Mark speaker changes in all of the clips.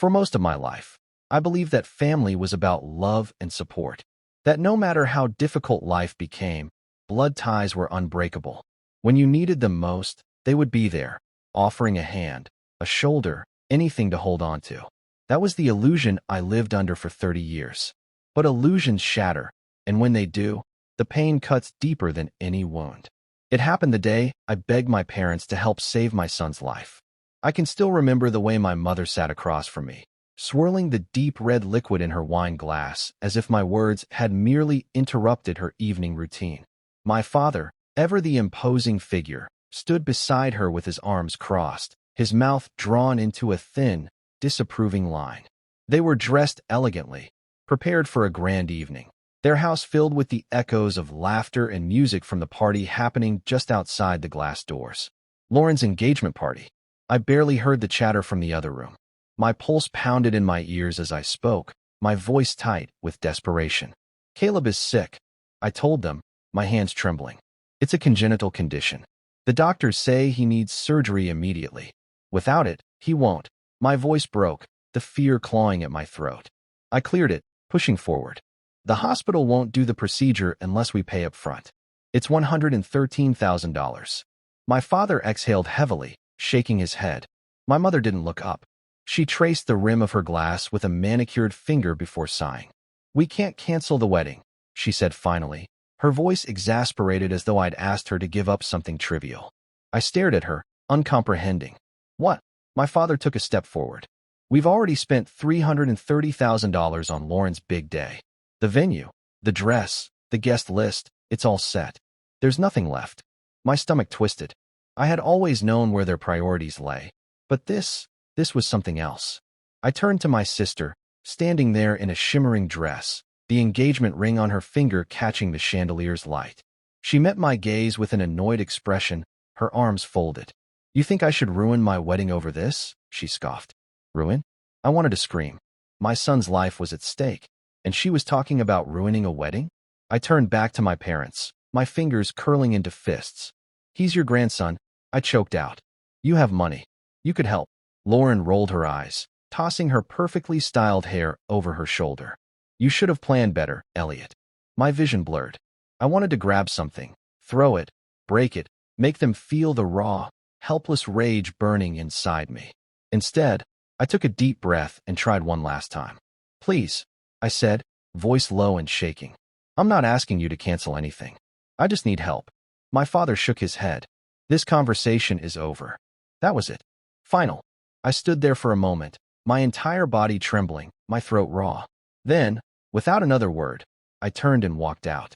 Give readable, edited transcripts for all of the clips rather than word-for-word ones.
Speaker 1: For most of my life, I believed that family was about love and support, that no matter how difficult life became, blood ties were unbreakable. When you needed them most, they would be there, offering a hand, a shoulder, anything to hold on to. That was the illusion I lived under for 30 years. But illusions shatter, and when they do, the pain cuts deeper than any wound. It happened the day I begged my parents to help save my son's life. I can still remember the way my mother sat across from me, swirling the deep red liquid in her wine glass as if my words had merely interrupted her evening routine. My father, ever the imposing figure, stood beside her with his arms crossed, his mouth drawn into a thin, disapproving line. They were dressed elegantly, prepared for a grand evening, their house filled with the echoes of laughter and music from the party happening just outside the glass doors. Lauren's engagement party. I barely heard the chatter from the other room. My pulse pounded in my ears as I spoke, my voice tight with desperation. Caleb is sick, I told them, my hands trembling. It's a congenital condition. The doctors say he needs surgery immediately. Without it, he won't. My voice broke, the fear clawing at my throat. I cleared it, pushing forward. The hospital won't do the procedure unless we pay up front. It's $113,000. My father exhaled heavily, shaking his head. My mother didn't look up. She traced the rim of her glass with a manicured finger before sighing. We can't cancel the wedding, she said finally, her voice exasperated as though I'd asked her to give up something trivial. I stared at her, uncomprehending. What? My father took a step forward. We've already spent $330,000 on Lauren's big day. The venue, the dress, the guest list, it's all set. There's nothing left. My stomach twisted. I had always known where their priorities lay. But this was something else. I turned to my sister, standing there in a shimmering dress, the engagement ring on her finger catching the chandelier's light. She met my gaze with an annoyed expression, her arms folded. You think I should ruin my wedding over this? She scoffed. Ruin? I wanted to scream. My son's life was at stake, and she was talking about ruining a wedding? I turned back to my parents, my fingers curling into fists. He's your grandson, I choked out. You have money. You could help. Lauren rolled her eyes, tossing her perfectly styled hair over her shoulder. You should have planned better, Elliot. My vision blurred. I wanted to grab something, throw it, break it, make them feel the raw, helpless rage burning inside me. Instead, I took a deep breath and tried one last time. Please, I said, voice low and shaking. I'm not asking you to cancel anything. I just need help. My father shook his head. This conversation is over. That was it. Final. I stood there for a moment, my entire body trembling, my throat raw. Then, without another word, I turned and walked out.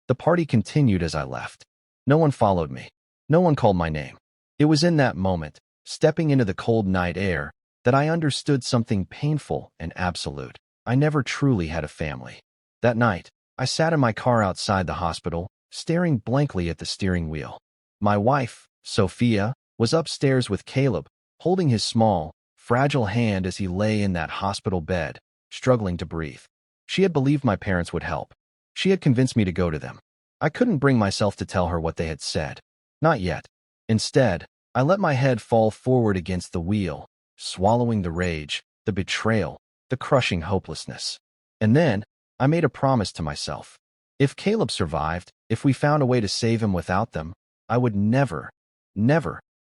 Speaker 1: The party continued as I left. No one followed me. No one called my name. It was in that moment, stepping into the cold night air, that I understood something painful and absolute. I never truly had a family. That night, I sat in my car outside the hospital, staring blankly at the steering wheel. My wife, Sophia, was upstairs with Caleb, holding his small, fragile hand as he lay in that hospital bed, struggling to breathe. She had believed my parents would help. She had convinced me to go to them. I couldn't bring myself to tell her what they had said. Not yet. Instead, I let my head fall forward against the wheel, swallowing the rage, the betrayal, the crushing hopelessness. And then, I made a promise to myself. If Caleb survived, if we found a way to save him without them, I would never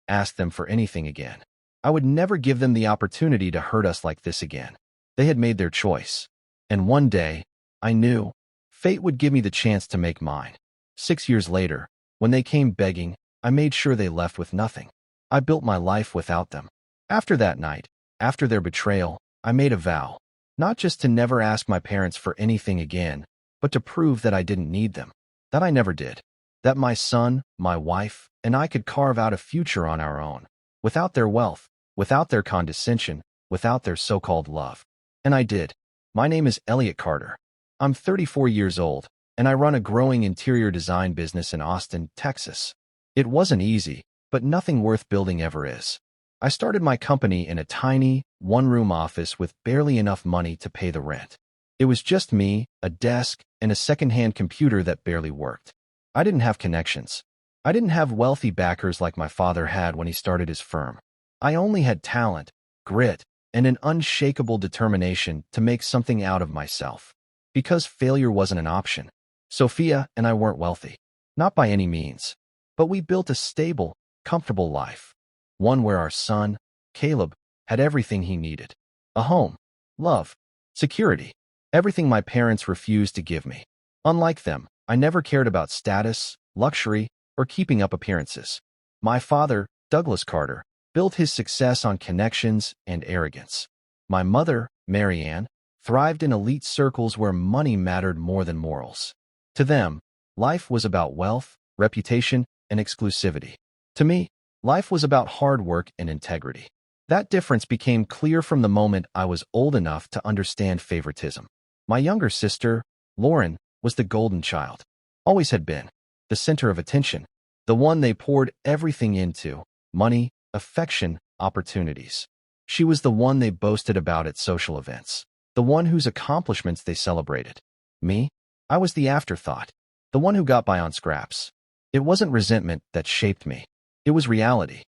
Speaker 1: ask them for anything again. I would never give them the opportunity to hurt us like this again. They had made their choice. And one day, I knew, fate would give me the chance to make mine. 6 years later, when they came begging, I made sure they left with nothing. I built my life without them. After that night, after their betrayal, I made a vow, not just to never ask my parents for anything again, but to prove that I didn't need them, that I never did, that my son, my wife, and I could carve out a future on our own, without their wealth, without their condescension, without their so-called love. And I did. My name is Elliot Carter. I'm 34 years old, and I run a growing interior design business in Austin, Texas. It wasn't easy, but nothing worth building ever is. I started my company in a tiny, one-room office with barely enough money to pay the rent. It was just me, a desk, and a second-hand computer that barely worked. I didn't have connections. I didn't have wealthy backers like my father had when he started his firm. I only had talent, grit, and an unshakable determination to make something out of myself. Because failure wasn't an option. Sophia and I weren't wealthy. Not by any means. But we built a stable, comfortable life. One where our son, Caleb, had everything he needed. A home, love, security. Everything my parents refused to give me. Unlike them, I never cared about status, luxury, or keeping up appearances. My father, Douglas Carter, built his success on connections and arrogance. My mother, Mary Ann, thrived in elite circles where money mattered more than morals. To them, life was about wealth, reputation, and exclusivity. To me, life was about hard work and integrity. That difference became clear from the moment I was old enough to understand favoritism. My younger sister, Lauren, was the golden child. Always had been. The center of attention. The one they poured everything into. Money, affection, opportunities. She was the one they boasted about at social events. The one whose accomplishments they celebrated. Me? I was the afterthought. The one who got by on scraps. It wasn't resentment that shaped me. It was reality.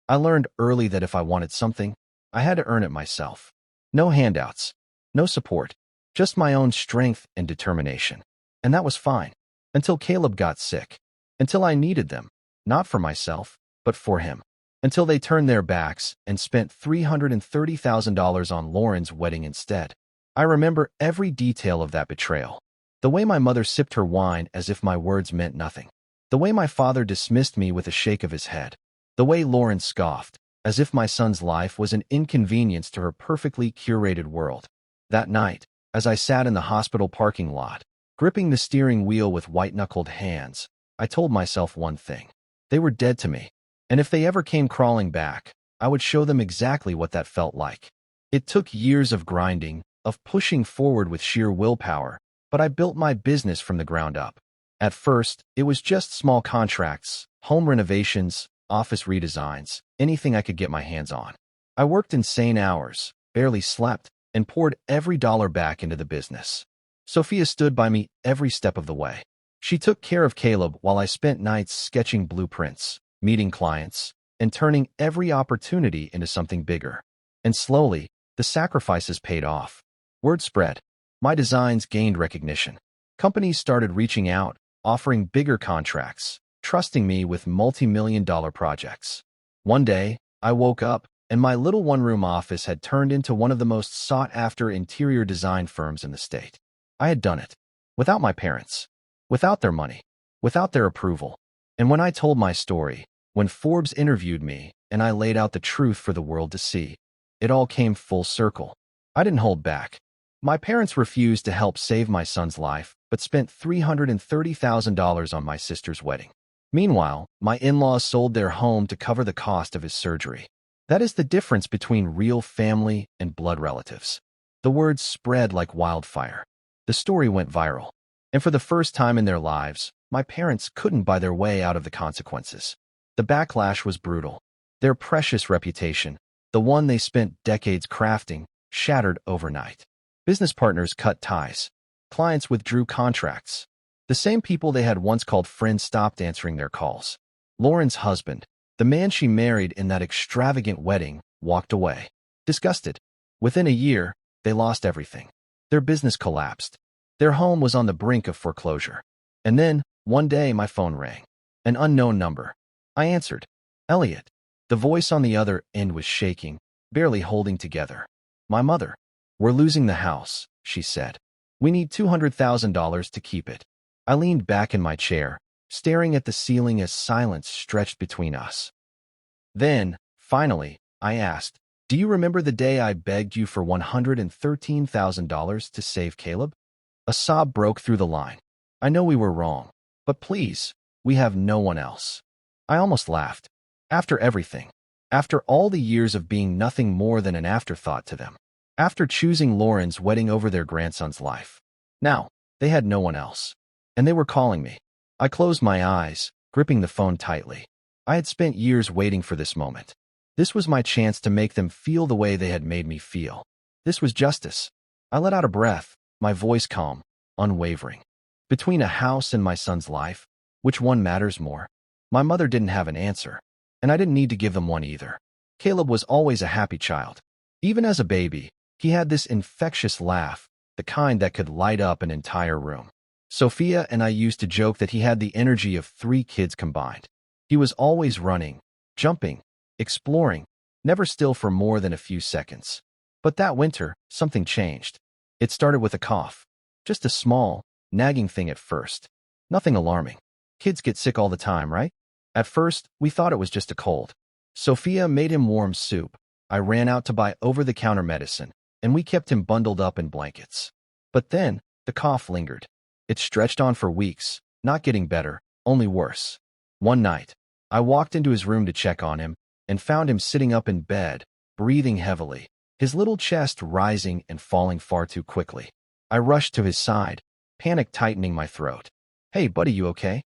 Speaker 1: I learned early that if I wanted something, I had to earn it myself. No handouts. No support. Just my own strength and determination. And that was fine. Until Caleb got sick. Until I needed them. Not for myself, but for him. Until they turned their backs and spent $330,000 on Lauren's wedding instead. I remember every detail of that betrayal. The way my mother sipped her wine as if my words meant nothing. The way my father dismissed me with a shake of his head. The way Lauren scoffed, as if my son's life was an inconvenience to her perfectly curated world. That night, as I sat in the hospital parking lot, gripping the steering wheel with white-knuckled hands, I told myself one thing. They were dead to me. And if they ever came crawling back, I would show them exactly what that felt like. It took years of grinding, of pushing forward with sheer willpower, but I built my business from the ground up. At first, it was just small contracts, home renovations, office redesigns, anything I could get my hands on. I worked insane hours, barely slept, and poured every dollar back into the business. Sophia stood by me every step of the way. She took care of Caleb while I spent nights sketching blueprints, meeting clients, and turning every opportunity into something bigger. And slowly, the sacrifices paid off. Word spread. My designs gained recognition. Companies started reaching out, offering bigger contracts, trusting me with multi-million-dollar projects. One day, I woke up, and my little one-room office had turned into one of the most sought-after interior design firms in the state. I had done it. Without my parents. Without their money. Without their approval. And when I told my story, when Forbes interviewed me, and I laid out the truth for the world to see, it all came full circle. I didn't hold back. My parents refused to help save my son's life, but spent $330,000 on my sister's wedding. Meanwhile, my in-laws sold their home to cover the cost of his surgery. That is the difference between real family and blood relatives. The word spread like wildfire. The story went viral. And for the first time in their lives, my parents couldn't buy their way out of the consequences. The backlash was brutal. Their precious reputation, the one they spent decades crafting, shattered overnight. Business partners cut ties. Clients withdrew contracts. The same people they had once called friends stopped answering their calls. Lauren's husband, the man she married in that extravagant wedding, walked away. Disgusted. Within a year, they lost everything. Their business collapsed. Their home was on the brink of foreclosure. And then, one day, my phone rang. An unknown number. I answered. Elliot. The voice on the other end was shaking, barely holding together. My mother. We're losing the house, she said. We need $200,000 to keep it. I leaned back in my chair, staring at the ceiling as silence stretched between us. Then, finally, I asked, do you remember the day I begged you for $113,000 to save Caleb? A sob broke through the line. I know we were wrong, but please, we have no one else. I almost laughed. After everything. After all the years of being nothing more than an afterthought to them. After choosing Lauren's wedding over their grandson's life. Now, they had no one else. And they were calling me. I closed my eyes, gripping the phone tightly. I had spent years waiting for this moment. This was my chance to make them feel the way they had made me feel. This was justice. I let out a breath, my voice calm, unwavering. Between a house and my son's life, which one matters more? My mother didn't have an answer, and I didn't need to give them one either. Caleb was always a happy child. Even as a baby, he had this infectious laugh, the kind that could light up an entire room. Sophia and I used to joke that he had the energy of 3 kids combined. He was always running, jumping, exploring, never still for more than a few seconds. But that winter, something changed. It started with a cough. Just a small, nagging thing at first. Nothing alarming. Kids get sick all the time, right? At first, we thought it was just a cold. Sophia made him warm soup. I ran out to buy over-the-counter medicine, and we kept him bundled up in blankets. But then, the cough lingered. It stretched on for weeks, not getting better, only worse. One night, I walked into his room to check on him and found him sitting up in bed, breathing heavily, his little chest rising and falling far too quickly. I rushed to his side, panic tightening my throat. "Hey, buddy, you okay?"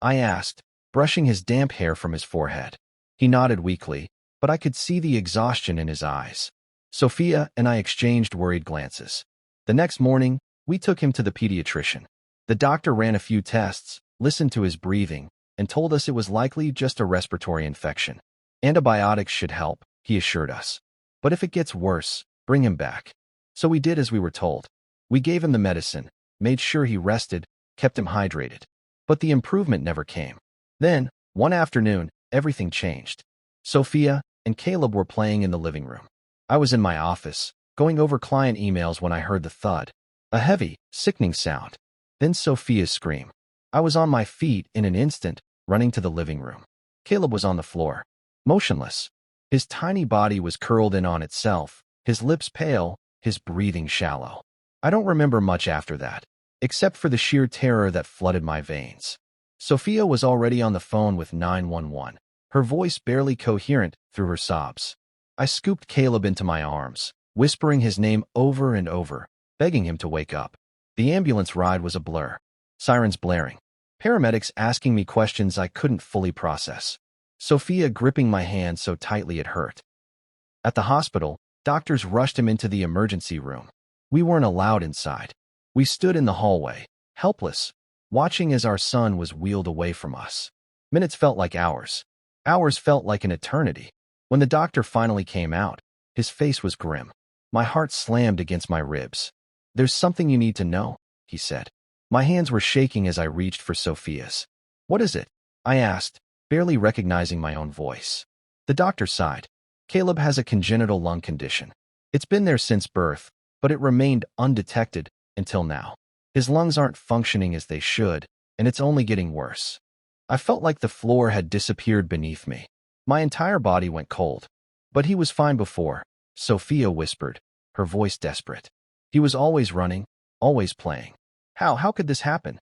Speaker 1: I asked, brushing his damp hair from his forehead. He nodded weakly, but I could see the exhaustion in his eyes. Sophia and I exchanged worried glances. The next morning, we took him to the pediatrician. The doctor ran a few tests, listened to his breathing, and told us it was likely just a respiratory infection. Antibiotics should help, he assured us. But if it gets worse, bring him back. So we did as we were told. We gave him the medicine, made sure he rested, kept him hydrated. But the improvement never came. Then, one afternoon, everything changed. Sophia and Caleb were playing in the living room. I was in my office, going over client emails when I heard the thud, a heavy, sickening sound. Then Sophia's scream. I was on my feet in an instant, running to the living room. Caleb was on the floor, motionless. His tiny body was curled in on itself, his lips pale, his breathing shallow. I don't remember much after that, except for the sheer terror that flooded my veins. Sophia was already on the phone with 911, her voice barely coherent through her sobs. I scooped Caleb into my arms, whispering his name over and over, begging him to wake up. The ambulance ride was a blur. Sirens blaring. Paramedics asking me questions I couldn't fully process. Sophia gripping my hand so tightly it hurt. At the hospital, doctors rushed him into the emergency room. We weren't allowed inside. We stood in the hallway, helpless, watching as our son was wheeled away from us. Minutes felt like hours. Hours felt like an eternity. When the doctor finally came out, his face was grim. My heart slammed against my ribs. "There's something you need to know," he said. My hands were shaking as I reached for Sophia's. "What is it?" I asked, barely recognizing my own voice. The doctor sighed. "Caleb has a congenital lung condition. It's been there since birth, but it remained undetected until now. His lungs aren't functioning as they should, and it's only getting worse." I felt like the floor had disappeared beneath me. My entire body went cold. "But he was fine before," Sophia whispered, her voice desperate. "He was always running, always playing. How could this happen?"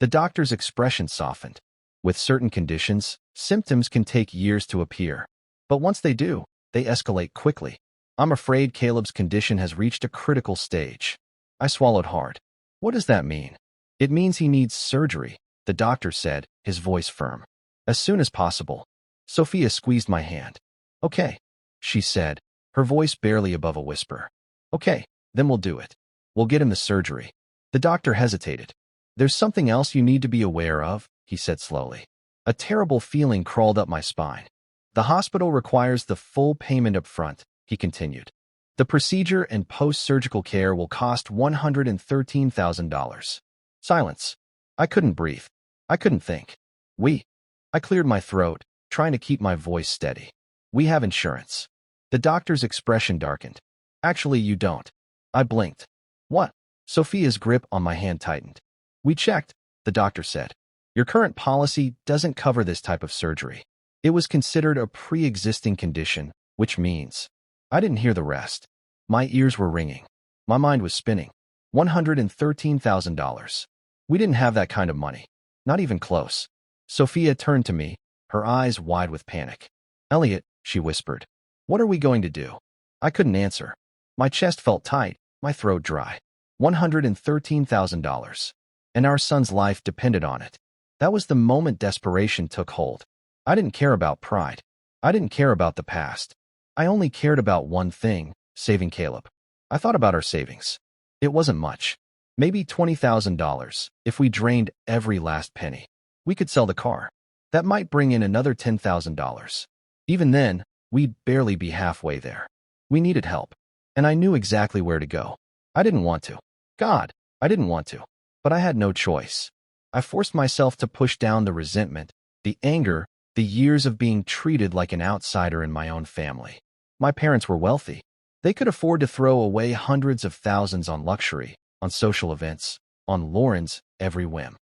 Speaker 1: The doctor's expression softened. "With certain conditions, symptoms can take years to appear. But once they do, they escalate quickly. I'm afraid Caleb's condition has reached a critical stage." I swallowed hard. "What does that mean?" "It means he needs surgery," the doctor said, his voice firm. "As soon as possible." Sophia squeezed my hand. "Okay," she said, her voice barely above a whisper. "Okay, then we'll do it. We'll get him the surgery." The doctor hesitated. "There's something else you need to be aware of," he said slowly. A terrible feeling crawled up my spine. "The hospital requires the full payment up front," he continued. "The procedure and post-surgical care will cost $113,000. Silence. I couldn't breathe. I couldn't think. I cleared my throat, trying to keep my voice steady. "We have insurance." The doctor's expression darkened. "Actually, you don't." I blinked. "What?" Sophia's grip on my hand tightened. "We checked," the doctor said. "Your current policy doesn't cover this type of surgery. It was considered a pre-existing condition, which means—" I didn't hear the rest. My ears were ringing. My mind was spinning. $113,000. We didn't have that kind of money. Not even close. Sophia turned to me, her eyes wide with panic. "Elliot," she whispered, "what are we going to do?" I couldn't answer. My chest felt tight, my throat dry. $113,000. And our son's life depended on it. That was the moment desperation took hold. I didn't care about pride. I didn't care about the past. I only cared about one thing, saving Caleb. I thought about our savings. It wasn't much. Maybe $20,000 if we drained every last penny. We could sell the car. That might bring in another $10,000. Even then, we'd barely be halfway there. We needed help. and I knew exactly where to go. I didn't want to. God, I didn't want to. But I had no choice. I forced myself to push down the resentment, the anger, the years of being treated like an outsider in my own family. My parents were wealthy. They could afford to throw away hundreds of thousands on luxury, on social events, on Lauren's every whim.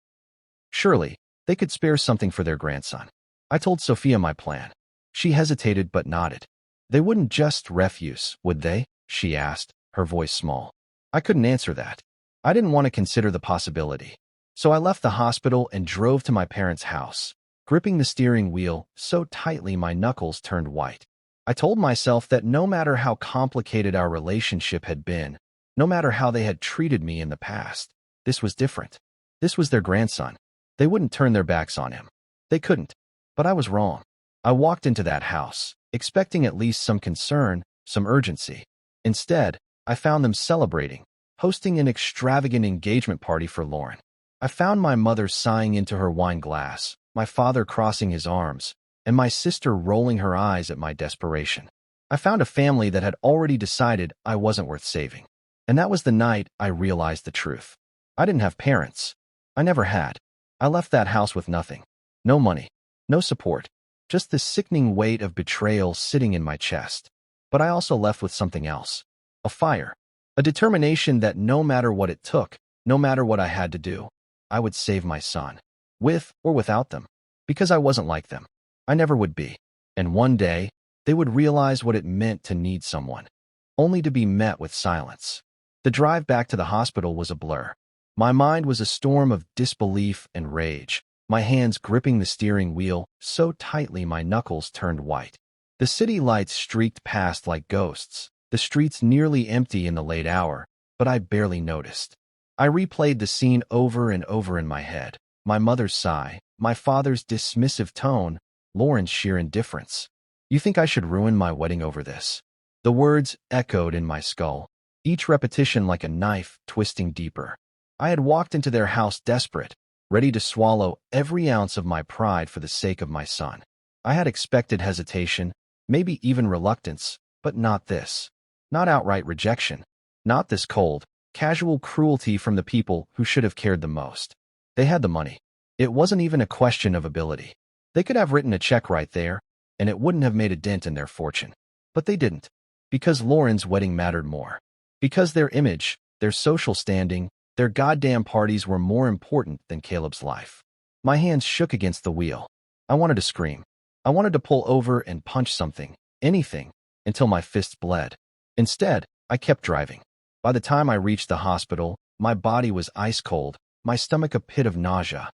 Speaker 1: Surely, they could spare something for their grandson. I told Sophia my plan. She hesitated but nodded. They wouldn't just refuse, would they? She asked, her voice small. I couldn't answer that. I didn't want to consider the possibility. So I left the hospital and drove to my parents' house, gripping the steering wheel so tightly my knuckles turned white. I told myself that no matter how complicated our relationship had been, no matter how they had treated me in the past, this was different. This was their grandson. They wouldn't turn their backs on him. They couldn't. But I was wrong. I walked into that house, expecting at least some concern, some urgency. Instead, I found them celebrating, hosting an extravagant engagement party for Lauren. I found my mother sighing into her wine glass, my father crossing his arms, and my sister rolling her eyes at my desperation. I found a family that had already decided I wasn't worth saving. And that was the night I realized the truth. I didn't have parents. I never had. I left that house with nothing. No money. No support. Just the sickening weight of betrayal sitting in my chest. But I also left with something else. A fire. A determination that no matter what it took, no matter what I had to do, I would save my son. With or without them. Because I wasn't like them. I never would be. And one day, they would realize what it meant to need someone. Only to be met with silence. The drive back to the hospital was a blur. My mind was a storm of disbelief and rage, my hands gripping the steering wheel so tightly my knuckles turned white. The city lights streaked past like ghosts, the streets nearly empty in the late hour, but I barely noticed. I replayed the scene over and over in my head, my mother's sigh, my father's dismissive tone, Lauren's sheer indifference. You think I should ruin my wedding over this? The words echoed in my skull, each repetition like a knife twisting deeper. I had walked into their house desperate, ready to swallow every ounce of my pride for the sake of my son. I had expected hesitation, maybe even reluctance, but not this. Not outright rejection. Not this cold, casual cruelty from the people who should have cared the most. They had the money. It wasn't even a question of ability. They could have written a check right there, and it wouldn't have made a dent in their fortune. But they didn't. Because Lauren's wedding mattered more. Because their image, their social standing, their goddamn parties were more important than Caleb's life. My hands shook against the wheel. I wanted to scream. I wanted to pull over and punch something, anything, until my fists bled. Instead, I kept driving. By the time I reached the hospital, my body was ice cold, my stomach a pit of nausea.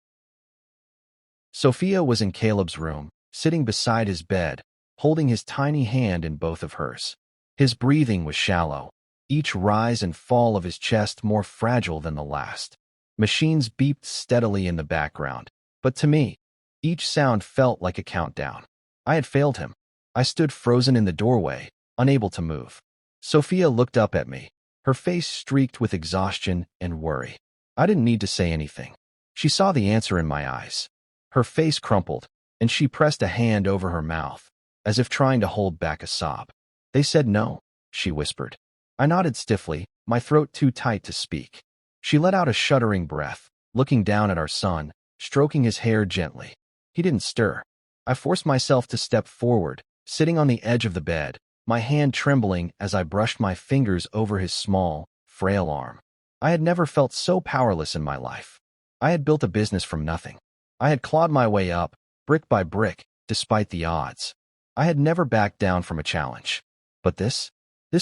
Speaker 1: Sophia was in Caleb's room, sitting beside his bed, holding his tiny hand in both of hers. His breathing was shallow, each rise and fall of his chest more fragile than the last. Machines beeped steadily in the background, but to me, each sound felt like a countdown. I had failed him. I stood frozen in the doorway, unable to move. Sophia looked up at me, her face streaked with exhaustion and worry. I didn't need to say anything. She saw the answer in my eyes. Her face crumpled, and she pressed a hand over her mouth, as if trying to hold back a sob. They said no, she whispered. I nodded stiffly, my throat too tight to speak. She let out a shuddering breath, looking down at our son, stroking his hair gently. He didn't stir. I forced myself to step forward, sitting on the edge of the bed, my hand trembling as I brushed my fingers over his small, frail arm. I had never felt so powerless in my life. I had built a business from nothing. I had clawed my way up, brick by brick, despite the odds. I had never backed down from a challenge. But this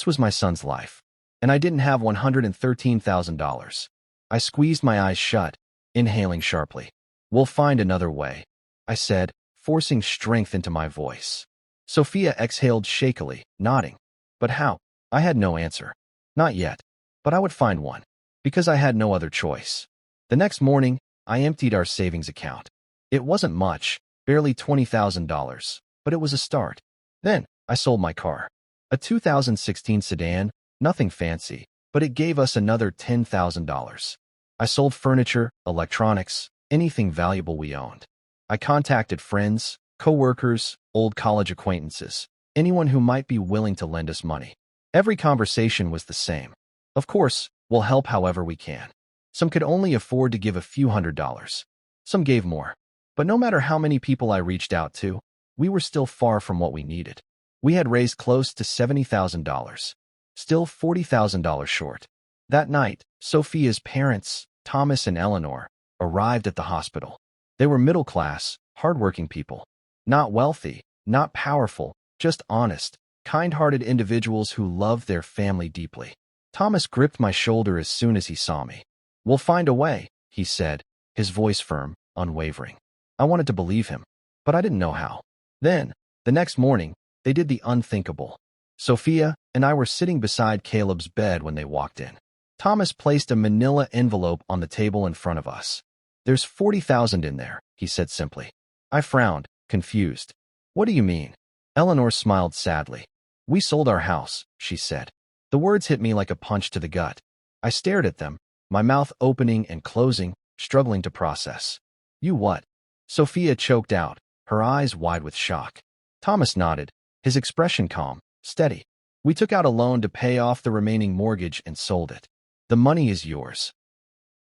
Speaker 1: was my son's life. And I didn't have $113,000. I squeezed my eyes shut, inhaling sharply. We'll find another way, I said, forcing strength into my voice. Sophia exhaled shakily, nodding. But how? I had no answer. Not yet. But I would find one. Because I had no other choice. The next morning, I emptied our savings account. It wasn't much, barely $20,000, but it was a start. Then, I sold my car. A 2016 sedan, nothing fancy, but it gave us another $10,000. I sold furniture, electronics, anything valuable we owned. I contacted friends, coworkers, old college acquaintances, anyone who might be willing to lend us money. Every conversation was the same. Of course, we'll help however we can. Some could only afford to give a few $100s. Some gave more. But no matter how many people I reached out to, we were still far from what we needed. We had raised close to $70,000. Still $40,000 short. That night, Sophia's parents, Thomas and Eleanor, arrived at the hospital. They were middle-class, hardworking people. Not wealthy, not powerful, just honest, kind-hearted individuals who loved their family deeply. Thomas gripped my shoulder as soon as he saw me. "We'll find a way," he said, his voice firm, unwavering. I wanted to believe him, but I didn't know how. Then, the next morning, they did the unthinkable. Sophia and I were sitting beside Caleb's bed when they walked in. Thomas placed a manila envelope on the table in front of us. "There's 40,000 in there," he said simply. I frowned, confused. "What do you mean?" Eleanor smiled sadly. "We sold our house," she said. The words hit me like a punch to the gut. I stared at them, my mouth opening and closing, struggling to process. "You what?" Sophia choked out, her eyes wide with shock. Thomas nodded, his expression calm, steady. "We took out a loan to pay off the remaining mortgage and sold it. The money is yours."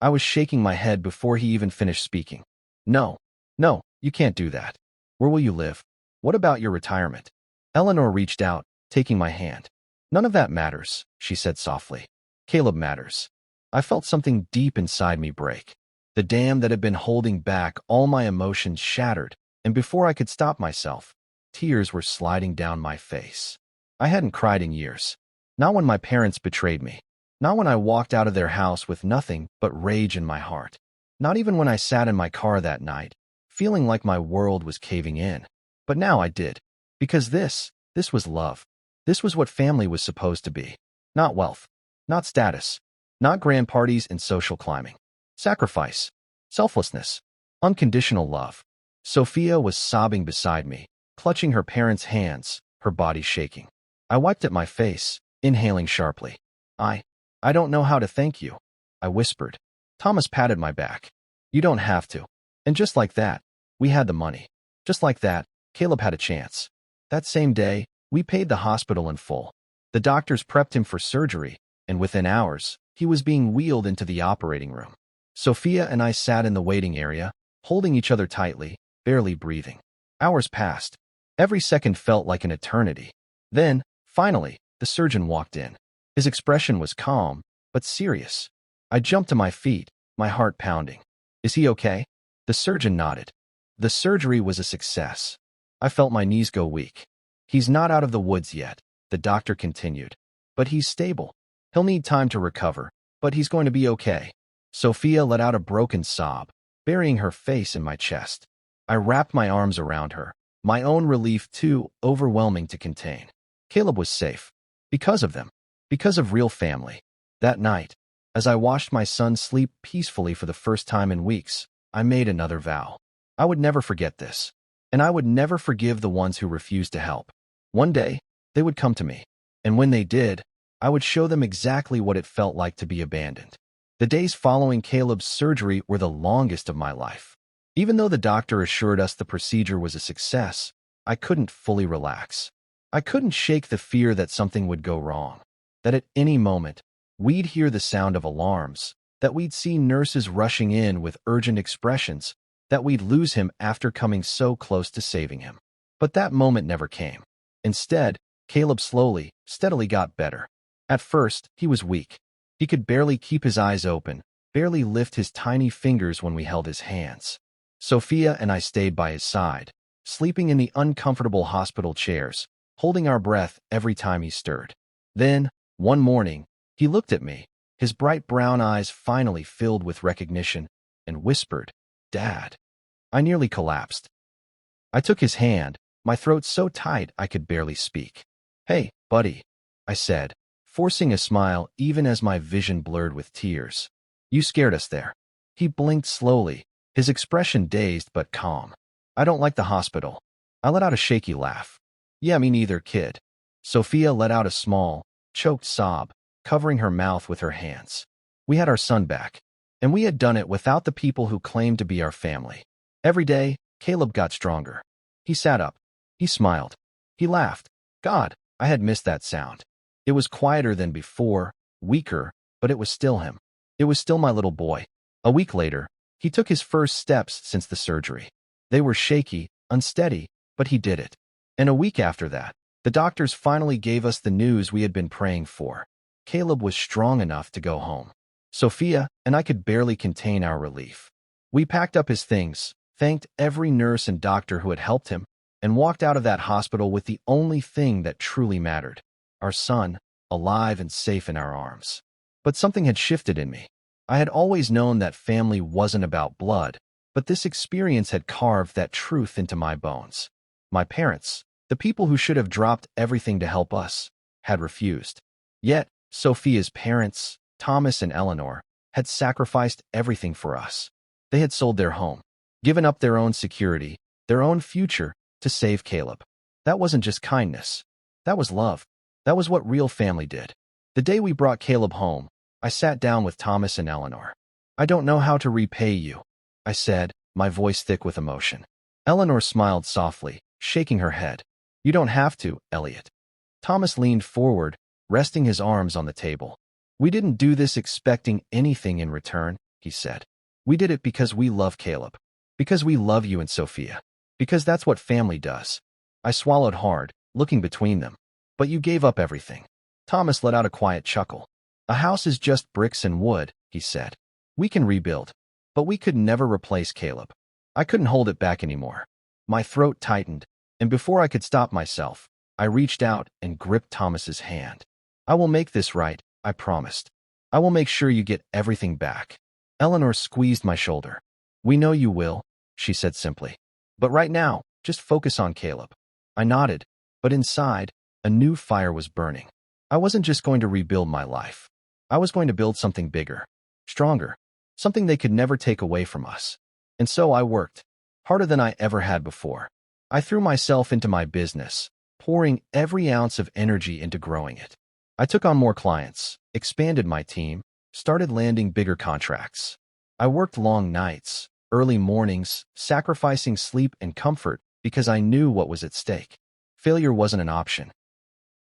Speaker 1: I was shaking my head before he even finished speaking. No, you can't do that. Where will you live? What about your retirement?" Eleanor reached out, taking my hand. "None of that matters," she said softly. "Caleb matters." I felt something deep inside me break. The dam that had been holding back all my emotions shattered, and before I could stop myself, tears were sliding down my face. I hadn't cried in years. Not when my parents betrayed me. Not when I walked out of their house with nothing but rage in my heart. Not even when I sat in my car that night, feeling like my world was caving in. But now I did. Because this was love. This was what family was supposed to be. Not wealth. Not status. Not grand parties and social climbing. Sacrifice. Selflessness. Unconditional love. Sophia was sobbing beside me, clutching her parents' hands, her body shaking. I wiped at my face, inhaling sharply. I don't know how to thank you," I whispered. Thomas patted my back. "You don't have to." And just like that, we had the money. Just like that, Caleb had a chance. That same day, we paid the hospital in full. The doctors prepped him for surgery, and within hours, he was being wheeled into the operating room. Sophia and I sat in the waiting area, holding each other tightly, barely breathing. Hours passed. Every second felt like an eternity. Then, finally, the surgeon walked in. His expression was calm, but serious. I jumped to my feet, my heart pounding. "Is he okay?" The surgeon nodded. The surgery was a success. I felt my knees go weak. "He's not out of the woods yet," the doctor continued. "But he's stable. He'll need time to recover, but he's going to be okay." Sophia let out a broken sob, burying her face in my chest. I wrapped my arms around her, my own relief too overwhelming to contain. Caleb was safe. Because of them. Because of real family. That night, as I watched my son sleep peacefully for the first time in weeks, I made another vow. I would never forget this. And I would never forgive the ones who refused to help. One day, they would come to me. And when they did, I would show them exactly what it felt like to be abandoned. The days following Caleb's surgery were the longest of my life. Even though the doctor assured us the procedure was a success, I couldn't fully relax. I couldn't shake the fear that something would go wrong. That at any moment, we'd hear the sound of alarms, that we'd see nurses rushing in with urgent expressions, that we'd lose him after coming so close to saving him. But that moment never came. Instead, Caleb slowly, steadily got better. At first, he was weak. He could barely keep his eyes open, barely lift his tiny fingers when we held his hands. Sophia and I stayed by his side, sleeping in the uncomfortable hospital chairs, holding our breath every time he stirred. Then, one morning, he looked at me, his bright brown eyes finally filled with recognition, and whispered, "Dad." I nearly collapsed. I took his hand, my throat so tight I could barely speak. "Hey, buddy," I said, forcing a smile even as my vision blurred with tears. "You scared us there." He blinked slowly, his expression dazed but calm. "I don't like the hospital." I let out a shaky laugh. "Yeah, me neither, kid." Sophia let out a small, choked sob, covering her mouth with her hands. We had our son back, and we had done it without the people who claimed to be our family. Every day, Caleb got stronger. He sat up. He smiled. He laughed. God, I had missed that sound. It was quieter than before, weaker, but it was still him. It was still my little boy. A week later, he took his first steps since the surgery. They were shaky, unsteady, but he did it. And a week after that, the doctors finally gave us the news we had been praying for. Caleb was strong enough to go home. Sophia and I could barely contain our relief. We packed up his things, thanked every nurse and doctor who had helped him, and walked out of that hospital with the only thing that truly mattered: our son, alive and safe in our arms. But something had shifted in me. I had always known that family wasn't about blood, but this experience had carved that truth into my bones. My parents, the people who should have dropped everything to help us, had refused. Yet, Sophia's parents, Thomas and Eleanor, had sacrificed everything for us. They had sold their home, given up their own security, their own future, to save Caleb. That wasn't just kindness. That was love. That was what real family did. The day we brought Caleb home, I sat down with Thomas and Eleanor. "I don't know how to repay you," I said, my voice thick with emotion. Eleanor smiled softly, shaking her head. "You don't have to, Elliot." Thomas leaned forward, resting his arms on the table. "We didn't do this expecting anything in return," he said. "We did it because we love Caleb. Because we love you and Sophia. Because that's what family does." I swallowed hard, looking between them. "But you gave up everything." Thomas let out a quiet chuckle. "A house is just bricks and wood," he said. "We can rebuild. But we could never replace Caleb." I couldn't hold it back anymore. My throat tightened, and before I could stop myself, I reached out and gripped Thomas's hand. "I will make this right," I promised. "I will make sure you get everything back." Eleanor squeezed my shoulder. "We know you will," she said simply. "But right now, just focus on Caleb." I nodded, but inside, a new fire was burning. I wasn't just going to rebuild my life. I was going to build something bigger, stronger, something they could never take away from us. And so I worked, harder than I ever had before. I threw myself into my business, pouring every ounce of energy into growing it. I took on more clients, expanded my team, started landing bigger contracts. I worked long nights, early mornings, sacrificing sleep and comfort because I knew what was at stake. Failure wasn't an option.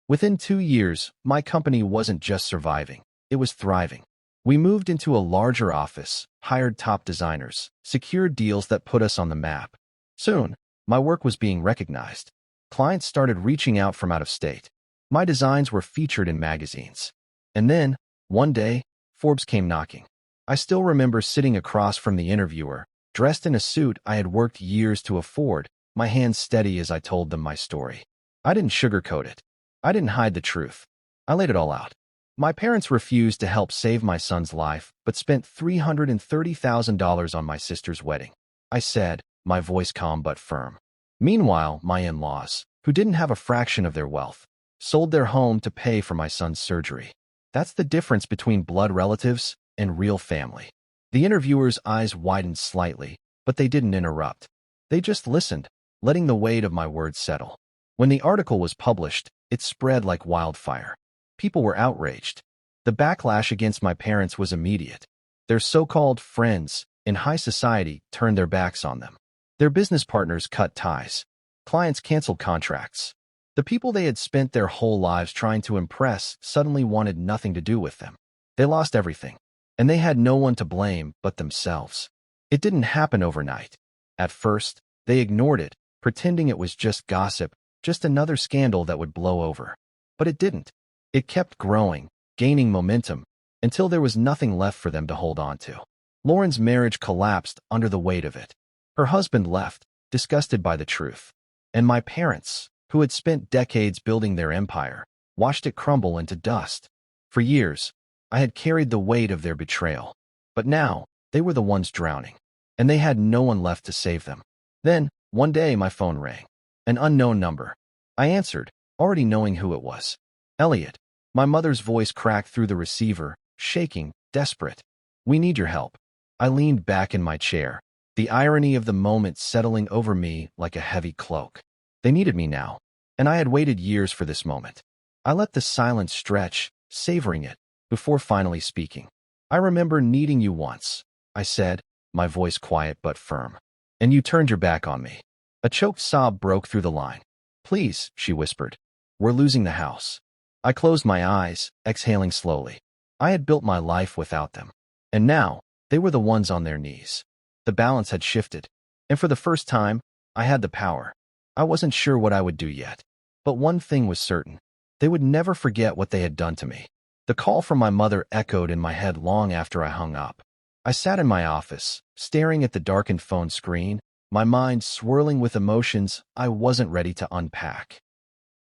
Speaker 1: Within 2 years, my company wasn't just surviving, it was thriving. We moved into a larger office, hired top designers, secured deals that put us on the map. Soon, my work was being recognized. Clients started reaching out from out of state. My designs were featured in magazines. And then, one day, Forbes came knocking. I still remember sitting across from the interviewer, dressed in a suit I had worked years to afford, my hands steady as I told them my story. I didn't sugarcoat it. I didn't hide the truth. I laid it all out. My parents refused to help save my son's life, but spent $330,000 on my sister's wedding. I said, my voice calm but firm. Meanwhile, my in-laws, who didn't have a fraction of their wealth, sold their home to pay for my son's surgery. That's the difference between blood relatives and real family. The interviewer's eyes widened slightly, but they didn't interrupt. They just listened, letting the weight of my words settle. When the article was published, it spread like wildfire. People were outraged. The backlash against my parents was immediate. Their so-called friends in high society turned their backs on them. Their business partners cut ties. Clients canceled contracts. The people they had spent their whole lives trying to impress suddenly wanted nothing to do with them. They lost everything, and they had no one to blame but themselves. It didn't happen overnight. At first, they ignored it, pretending it was just gossip, just another scandal that would blow over. But it didn't. It kept growing, gaining momentum, until there was nothing left for them to hold on to. Lauren's marriage collapsed under the weight of it. Her husband left, disgusted by the truth. And my parents, who had spent decades building their empire, watched it crumble into dust. For years, I had carried the weight of their betrayal. But now, they were the ones drowning, and they had no one left to save them. Then, one day my phone rang. An unknown number. I answered, already knowing who it was. "Elliot." My mother's voice cracked through the receiver, shaking, desperate. "We need your help." I leaned back in my chair, the irony of the moment settling over me like a heavy cloak. They needed me now, and I had waited years for this moment. I let the silence stretch, savoring it, before finally speaking. "I remember needing you once," I said, my voice quiet but firm. "And you turned your back on me." A choked sob broke through the line. "Please," she whispered. "We're losing the house." I closed my eyes, exhaling slowly. I had built my life without them. And now, they were the ones on their knees. The balance had shifted. And for the first time, I had the power. I wasn't sure what I would do yet. But one thing was certain. They would never forget what they had done to me. The call from my mother echoed in my head long after I hung up. I sat in my office, staring at the darkened phone screen, my mind swirling with emotions I wasn't ready to unpack.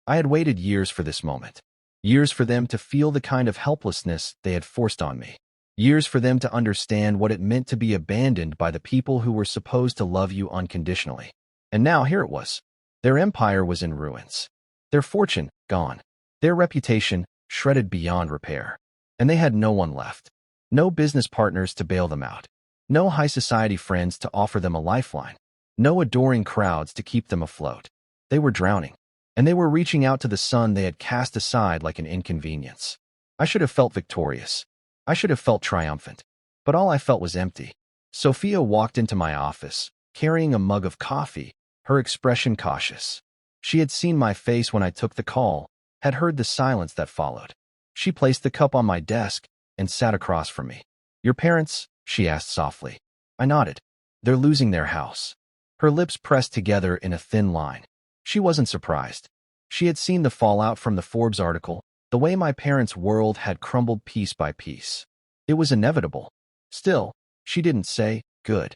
Speaker 1: I had waited years for this moment. Years for them to feel the kind of helplessness they had forced on me. Years for them to understand what it meant to be abandoned by the people who were supposed to love you unconditionally. And now here it was. Their empire was in ruins. Their fortune gone. Their reputation shredded beyond repair. And they had no one left. No business partners to bail them out. No high society friends to offer them a lifeline. No adoring crowds to keep them afloat. They were drowning. And they were reaching out to the sun they had cast aside like an inconvenience. I should have felt victorious. I should have felt triumphant. But all I felt was empty. Sophia walked into my office, carrying a mug of coffee, her expression cautious. She had seen my face when I took the call, had heard the silence that followed. She placed the cup on my desk and sat across from me. "Your parents?" she asked softly. I nodded. "They're losing their house." Her lips pressed together in a thin line. She wasn't surprised. She had seen the fallout from the Forbes article, the way my parents' world had crumbled piece by piece. It was inevitable. Still, she didn't say, "Good."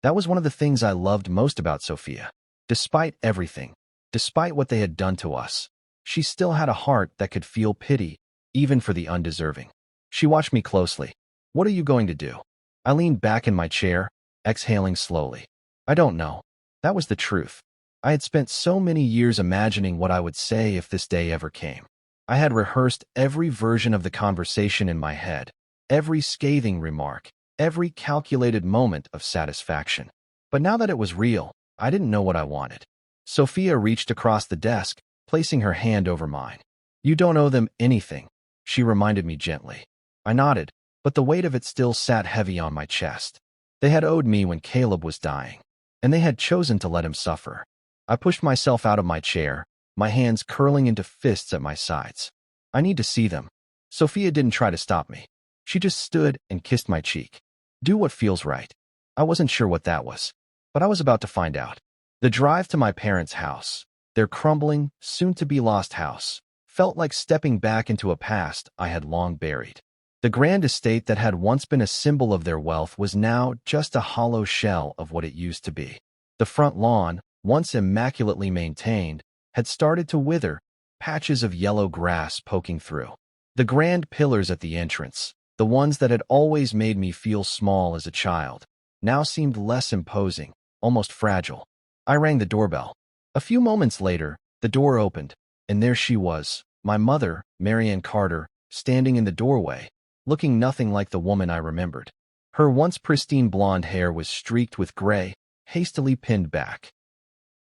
Speaker 1: That was one of the things I loved most about Sophia. Despite everything, despite what they had done to us, she still had a heart that could feel pity, even for the undeserving. She watched me closely. "What are you going to do?" I leaned back in my chair, exhaling slowly. "I don't know." That was the truth. I had spent so many years imagining what I would say if this day ever came. I had rehearsed every version of the conversation in my head, every scathing remark, every calculated moment of satisfaction. But now that it was real, I didn't know what I wanted. Sophia reached across the desk, placing her hand over mine. "You don't owe them anything," she reminded me gently. I nodded, but the weight of it still sat heavy on my chest. They had owed me when Caleb was dying, and they had chosen to let him suffer. I pushed myself out of my chair, my hands curling into fists at my sides. "I need to see them." Sophia didn't try to stop me. She just stood and kissed my cheek. "Do what feels right." I wasn't sure what that was, but I was about to find out. The drive to my parents' house, their crumbling, soon-to-be-lost house, felt like stepping back into a past I had long buried. The grand estate that had once been a symbol of their wealth was now just a hollow shell of what it used to be. The front lawn, once immaculately maintained, had started to wither, patches of yellow grass poking through. The grand pillars at the entrance, the ones that had always made me feel small as a child, now seemed less imposing, almost fragile. I rang the doorbell. A few moments later, the door opened, and there she was, my mother, Marianne Carter, standing in the doorway, looking nothing like the woman I remembered. Her once pristine blonde hair was streaked with gray, hastily pinned back.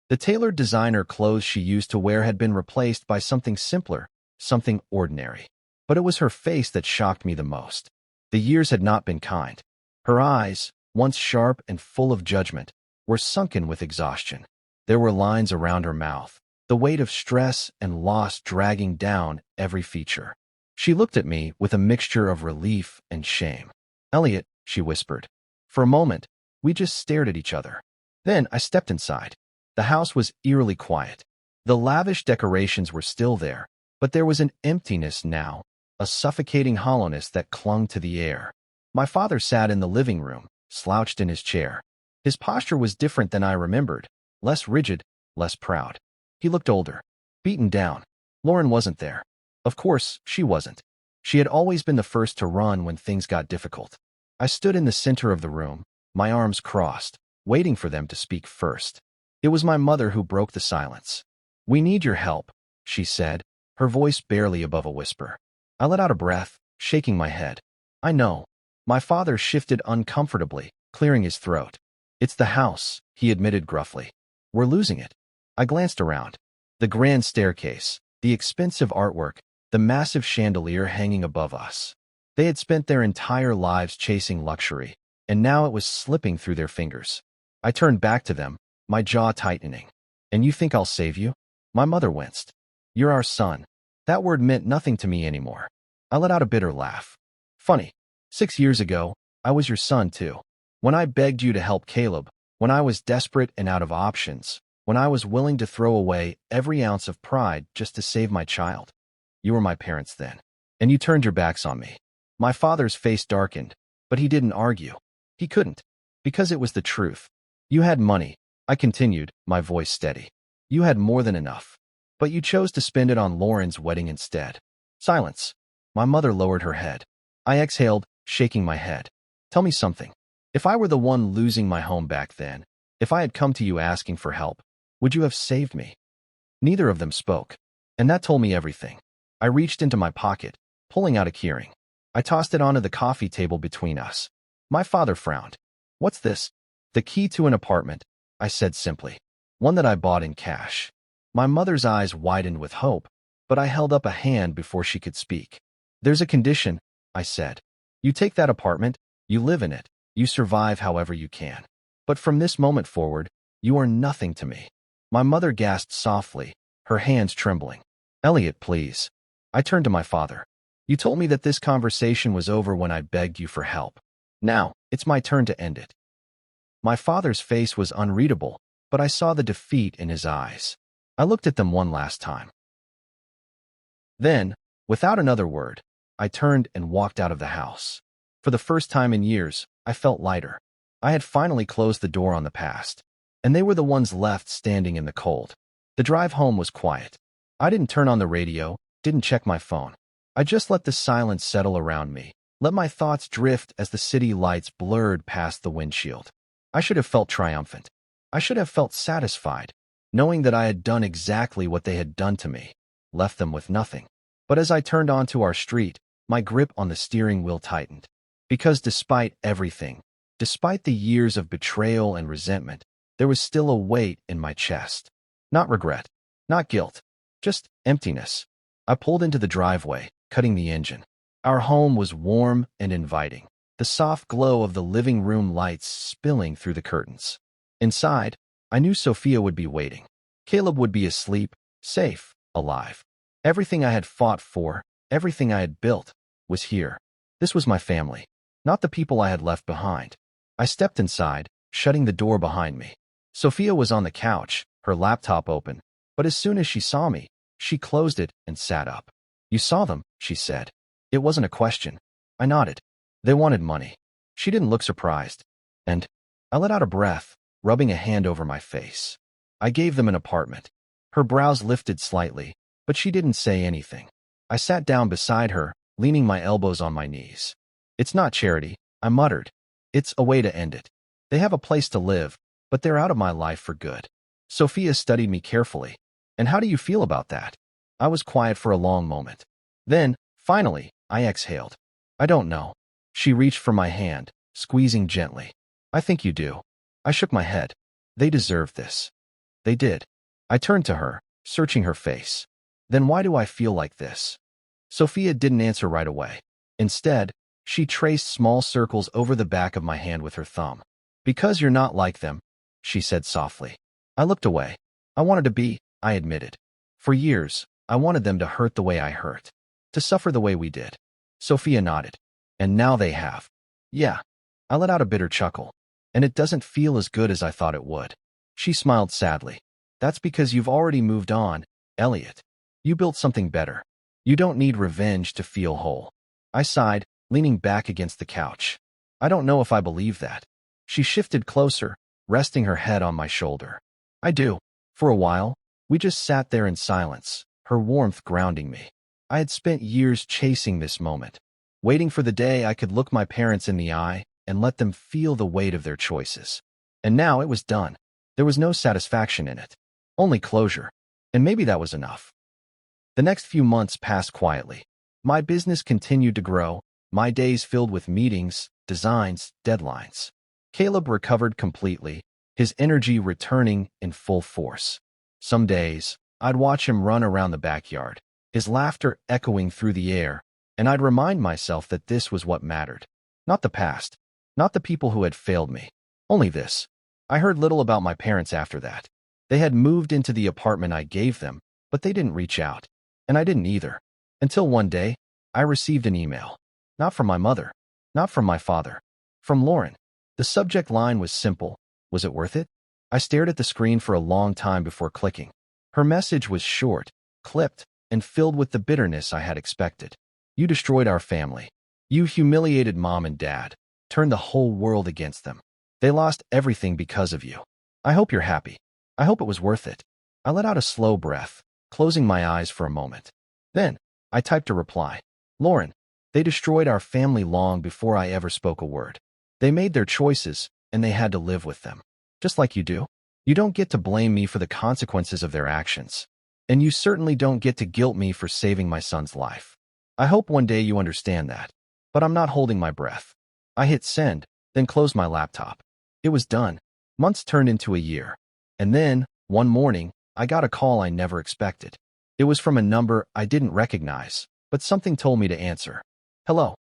Speaker 1: The tailored designer clothes she used to wear had been replaced by something simpler, something ordinary. But it was her face that shocked me the most. The years had not been kind. Her eyes, once sharp and full of judgment, were sunken with exhaustion. There were lines around her mouth, the weight of stress and loss dragging down every feature. She looked at me with a mixture of relief and shame. "Elliot," she whispered. For a moment, we just stared at each other. Then I stepped inside. The house was eerily quiet. The lavish decorations were still there, but there was an emptiness now, a suffocating hollowness that clung to the air. My father sat in the living room, slouched in his chair. His posture was different than I remembered, less rigid, less proud. He looked older, beaten down. Lauren wasn't there. Of course, she wasn't. She had always been the first to run when things got difficult. I stood in the center of the room, my arms crossed, waiting for them to speak first. It was my mother who broke the silence. "We need your help," she said, her voice barely above a whisper. I let out a breath, shaking my head. "I know." My father shifted uncomfortably, clearing his throat. "It's the house," he admitted gruffly. "We're losing it." I glanced around. The grand staircase, the expensive artwork, the massive chandelier hanging above us. They had spent their entire lives chasing luxury, and now it was slipping through their fingers. I turned back to them, my jaw tightening. "And you think I'll save you?" My mother winced. "You're our son. That word meant nothing to me anymore. I let out a bitter laugh. Funny. 6 years ago, I was your son too. When I begged you to help Caleb, when I was desperate and out of options, when I was willing to throw away every ounce of pride just to save my child. You were my parents then, and you turned your backs on me. My father's face darkened, but he didn't argue. He couldn't, because it was the truth. You had money, I continued, my voice steady. You had more than enough, but you chose to spend it on Lauren's wedding instead. Silence. My mother lowered her head. I exhaled, shaking my head. Tell me something. If I were the one losing my home back then, if I had come to you asking for help, would you have saved me? Neither of them spoke, and that told me everything. I reached into my pocket, pulling out a keyring. I tossed it onto the coffee table between us. My father frowned. What's this? The key to an apartment, I said simply. One that I bought in cash. My mother's eyes widened with hope, but I held up a hand before she could speak. There's a condition, I said. You take that apartment, you live in it, you survive however you can. But from this moment forward, you are nothing to me. My mother gasped softly, her hands trembling. Elliot, please. I turned to my father. You told me that this conversation was over when I begged you for help. Now, it's my turn to end it. My father's face was unreadable, but I saw the defeat in his eyes. I looked at them one last time. Then, without another word, I turned and walked out of the house. For the first time in years, I felt lighter. I had finally closed the door on the past, and they were the ones left standing in the cold. The drive home was quiet. I didn't turn on the radio, didn't check my phone. I just let the silence settle around me, let my thoughts drift as the city lights blurred past the windshield. I should have felt triumphant. I should have felt satisfied, knowing that I had done exactly what they had done to me, left them with nothing. But as I turned onto our street, my grip on the steering wheel tightened. Because despite everything, despite the years of betrayal and resentment, there was still a weight in my chest. Not regret, not guilt, just emptiness. I pulled into the driveway, cutting the engine. Our home was warm and inviting, the soft glow of the living room lights spilling through the curtains. Inside, I knew Sophia would be waiting. Caleb would be asleep, safe, alive. Everything I had fought for, everything I had built, was here. This was my family, not the people I had left behind. I stepped inside, shutting the door behind me. Sophia was on the couch, her laptop open, but as soon as she saw me, she closed it and sat up. You saw them, she said. It wasn't a question. I nodded. They wanted money. She didn't look surprised. And I let out a breath, rubbing a hand over my face. I gave them an apartment. Her brows lifted slightly, but she didn't say anything. I sat down beside her, leaning my elbows on my knees. It's not charity, I muttered. It's a way to end it. They have a place to live, but they're out of my life for good. Sophia studied me carefully. And how do you feel about that? I was quiet for a long moment. Then, finally, I exhaled. I don't know. She reached for my hand, squeezing gently. I think you do. I shook my head. They deserve this. They did. I turned to her, searching her face. Then why do I feel like this? Sophia didn't answer right away. Instead, she traced small circles over the back of my hand with her thumb. Because you're not like them, she said softly. I looked away. I wanted to be, I admitted. For years, I wanted them to hurt the way I hurt, to suffer the way we did. Sophia nodded. And now they have. Yeah. I let out a bitter chuckle. And it doesn't feel as good as I thought it would. She smiled sadly. That's because you've already moved on, Elliot. You built something better. You don't need revenge to feel whole. I sighed, leaning back against the couch. I don't know if I believe that. She shifted closer, resting her head on my shoulder. I do. For a while, we just sat there in silence, her warmth grounding me. I had spent years chasing this moment, waiting for the day I could look my parents in the eye and let them feel the weight of their choices. And now it was done. There was no satisfaction in it, only closure. And maybe that was enough. The next few months passed quietly. My business continued to grow, my days filled with meetings, designs, deadlines. Caleb recovered completely, his energy returning in full force. Some days, I'd watch him run around the backyard, his laughter echoing through the air, and I'd remind myself that this was what mattered. Not the past, not the people who had failed me, only this. I heard little about my parents after that. They had moved into the apartment I gave them, but they didn't reach out. And I didn't either. Until one day, I received an email. Not from my mother. Not from my father. From Lauren. The subject line was simple. Was it worth it? I stared at the screen for a long time before clicking. Her message was short, clipped, and filled with the bitterness I had expected. You destroyed our family. You humiliated Mom and Dad, turned the whole world against them. They lost everything because of you. I hope you're happy. I hope it was worth it. I let out a slow breath, closing my eyes for a moment. Then, I typed a reply. Lauren, they destroyed our family long before I ever spoke a word. They made their choices, and they had to live with them. Just like you do. You don't get to blame me for the consequences of their actions. And you certainly don't get to guilt me for saving my son's life. I hope one day you understand that. But I'm not holding my breath. I hit send, then closed my laptop. It was done. Months turned into a year. And then, one morning, I got a call I never expected. It was from a number I didn't recognize, but something told me to answer. Hello.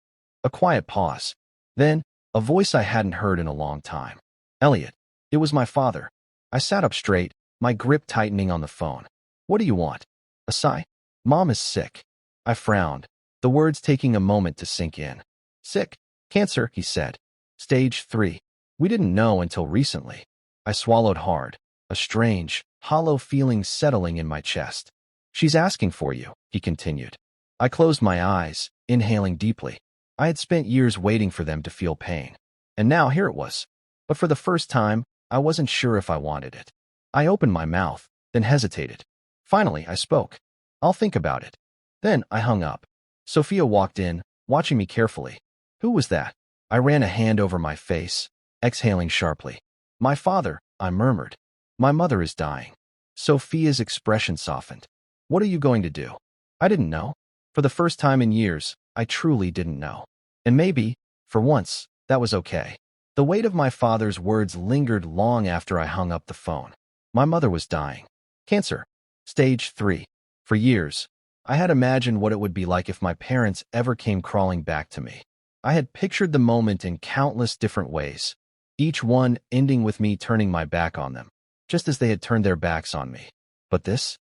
Speaker 1: A quiet pause. Then, a voice I hadn't heard in a long time. Elliot. It was my father. I sat up straight, my grip tightening on the phone. What do you want? A sigh? Mom is sick. I frowned, the words taking a moment to sink in. Sick? Cancer, he said. Stage 3. We didn't know until recently. I swallowed hard, a strange, hollow feeling settling in my chest. She's asking for you, he continued. I closed my eyes, inhaling deeply. I had spent years waiting for them to feel pain. And now here it was. But for the first time, I wasn't sure if I wanted it. I opened my mouth, then hesitated. Finally, I spoke. I'll think about it. Then I hung up. Sophia walked in, watching me carefully. Who was that? I ran a hand over my face, exhaling sharply. My father, I murmured. My mother is dying. Sophia's expression softened. What are you going to do? I didn't know. For the first time in years, I truly didn't know. And maybe, for once, that was okay. The weight of my father's words lingered long after I hung up the phone. My mother was dying. Cancer. Stage 3. For years, I had imagined what it would be like if my parents ever came crawling back to me. I had pictured the moment in countless different ways, each one ending with me turning my back on them, just as they had turned their backs on me. But this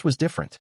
Speaker 1: was different.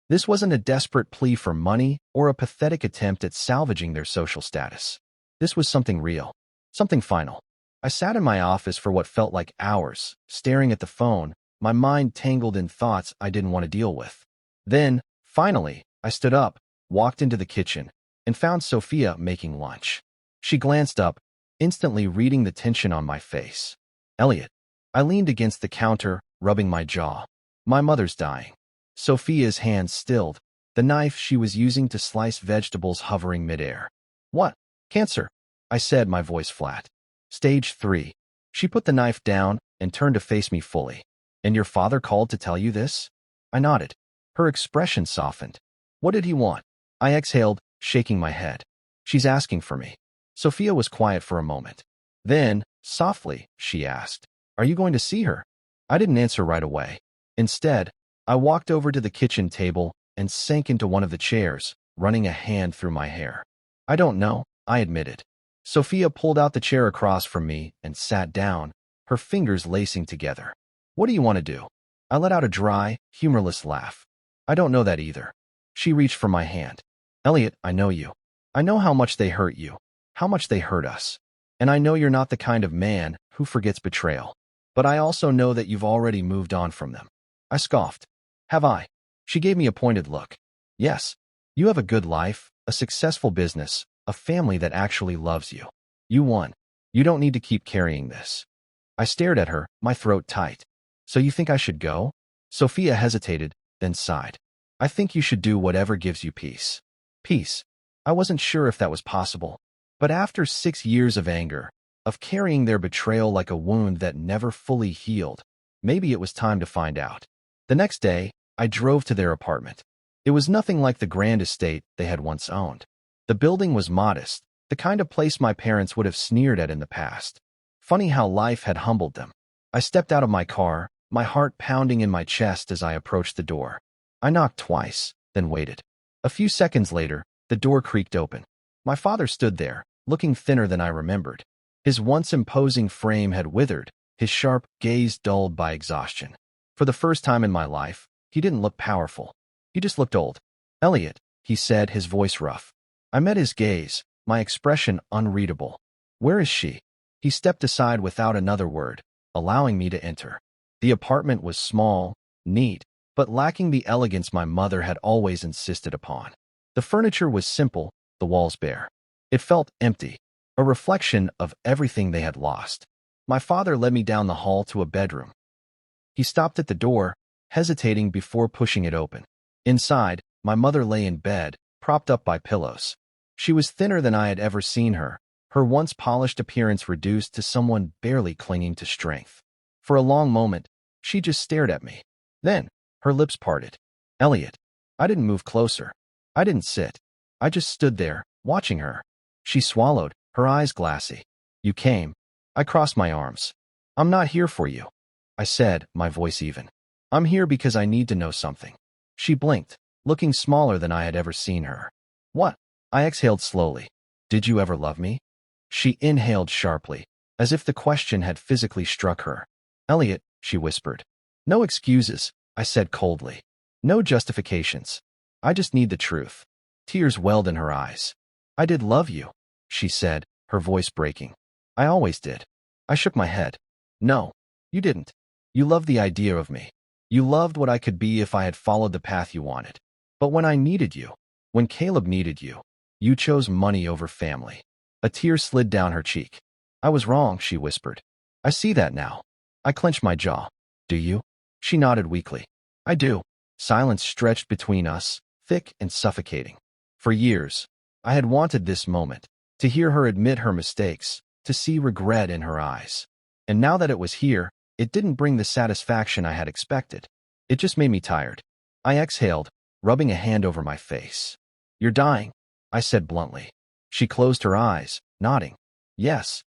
Speaker 1: This wasn't a desperate plea for money or a pathetic attempt at salvaging their social status. This was something real. Something final. I sat in my office for what felt like hours, staring at the phone, my mind tangled in thoughts I didn't want to deal with. Then, finally, I stood up, walked into the kitchen, and found Sophia making lunch. She glanced up, instantly reading the tension on my face. Elliot. I leaned against the counter, rubbing my jaw. My mother's dying. Sophia's hands stilled, the knife she was using to slice vegetables hovering midair. What? Cancer? I said, my voice flat. Stage 3. She put the knife down and turned to face me fully. And your father called to tell you this? I nodded. Her expression softened. What did he want? I exhaled, shaking my head. She's asking for me. Sophia was quiet for a moment. Then, softly, she asked, Are you going to see her? I didn't answer right away. Instead, I walked over to the kitchen table and sank into one of the chairs, running a hand through my hair. I don't know, I admitted. Sophia pulled out the chair across from me and sat down, her fingers lacing together. What do you want to do? I let out a dry, humorless laugh. I don't know that either. She reached for my hand. Elliot, I know you. I know how much they hurt you, how much they hurt us. And I know you're not the kind of man who forgets betrayal. But I also know that you've already moved on from them. I scoffed. Have I? She gave me a pointed look. Yes. You have a good life, a successful business, a family that actually loves you. You won. You don't need to keep carrying this. I stared at her, my throat tight. So you think I should go? Sophia hesitated, then sighed. I think you should do whatever gives you peace. Peace. I wasn't sure if that was possible. But after 6 years of anger, of carrying their betrayal like a wound that never fully healed, maybe it was time to find out. The next day, I drove to their apartment. It was nothing like the grand estate they had once owned. The building was modest, the kind of place my parents would have sneered at in the past. Funny how life had humbled them. I stepped out of my car, my heart pounding in my chest as I approached the door. I knocked twice, then waited. A few seconds later, the door creaked open. My father stood there, looking thinner than I remembered. His once imposing frame had withered, his sharp gaze dulled by exhaustion. For the first time in my life, he didn't look powerful. He just looked old. Elliot, he said, his voice rough. I met his gaze, my expression unreadable. Where is she? He stepped aside without another word, allowing me to enter. The apartment was small, neat, but lacking the elegance my mother had always insisted upon. The furniture was simple, the walls bare. It felt empty, a reflection of everything they had lost. My father led me down the hall to a bedroom. He stopped at the door, hesitating before pushing it open. Inside, my mother lay in bed, propped up by pillows. She was thinner than I had ever seen her, her once polished appearance reduced to someone barely clinging to strength. For a long moment, she just stared at me. Then, her lips parted. Elliot. I didn't move closer. I didn't sit. I just stood there, watching her. She swallowed, her eyes glassy. You came. I crossed my arms. I'm not here for you, I said, my voice even. I'm here because I need to know something. She blinked, looking smaller than I had ever seen her. What? I exhaled slowly. Did you ever love me? She inhaled sharply, as if the question had physically struck her. Elliot, she whispered. No excuses, I said coldly. No justifications. I just need the truth. Tears welled in her eyes. I did love you, she said, her voice breaking. I always did. I shook my head. No, you didn't. You loved the idea of me. You loved what I could be if I had followed the path you wanted. But when I needed you, when Caleb needed you, you chose money over family. A tear slid down her cheek. I was wrong, she whispered. I see that now. I clenched my jaw. Do you? She nodded weakly. I do. Silence stretched between us, thick and suffocating. For years, I had wanted this moment, to hear her admit her mistakes, to see regret in her eyes. And now that it was here, it didn't bring the satisfaction I had expected. It just made me tired. I exhaled, rubbing a hand over my face. You're dying, I said bluntly. She closed her eyes, nodding. Yes.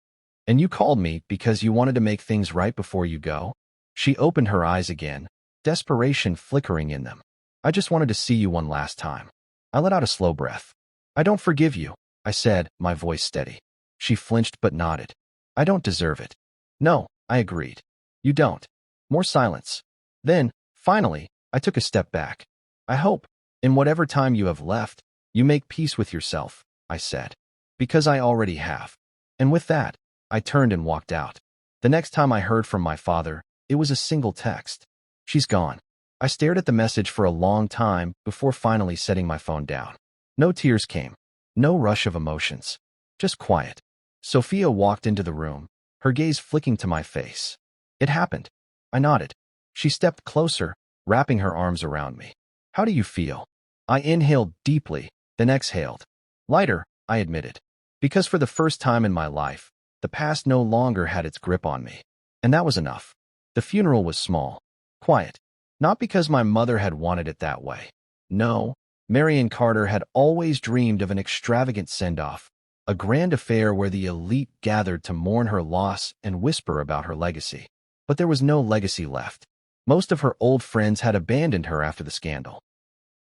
Speaker 1: And you called me because you wanted to make things right before you go? She opened her eyes again, desperation flickering in them. I just wanted to see you one last time. I let out a slow breath. I don't forgive you, I said, my voice steady. She flinched but nodded. I don't deserve it. No, I agreed. You don't. More silence. Then, finally, I took a step back. I hope, in whatever time you have left, you make peace with yourself, I said. Because I already have. And with that, I turned and walked out. The next time I heard from my father, it was a single text. She's gone. I stared at the message for a long time before finally setting my phone down. No tears came. No rush of emotions. Just quiet. Sophia walked into the room, her gaze flicking to my face. It happened. I nodded. She stepped closer, wrapping her arms around me. How do you feel? I inhaled deeply, then exhaled. Lighter, I admitted. Because for the first time in my life, the past no longer had its grip on me. And that was enough. The funeral was small, quiet. Not because my mother had wanted it that way. No, Marion Carter had always dreamed of an extravagant send-off, a grand affair where the elite gathered to mourn her loss and whisper about her legacy. But there was no legacy left. Most of her old friends had abandoned her after the scandal.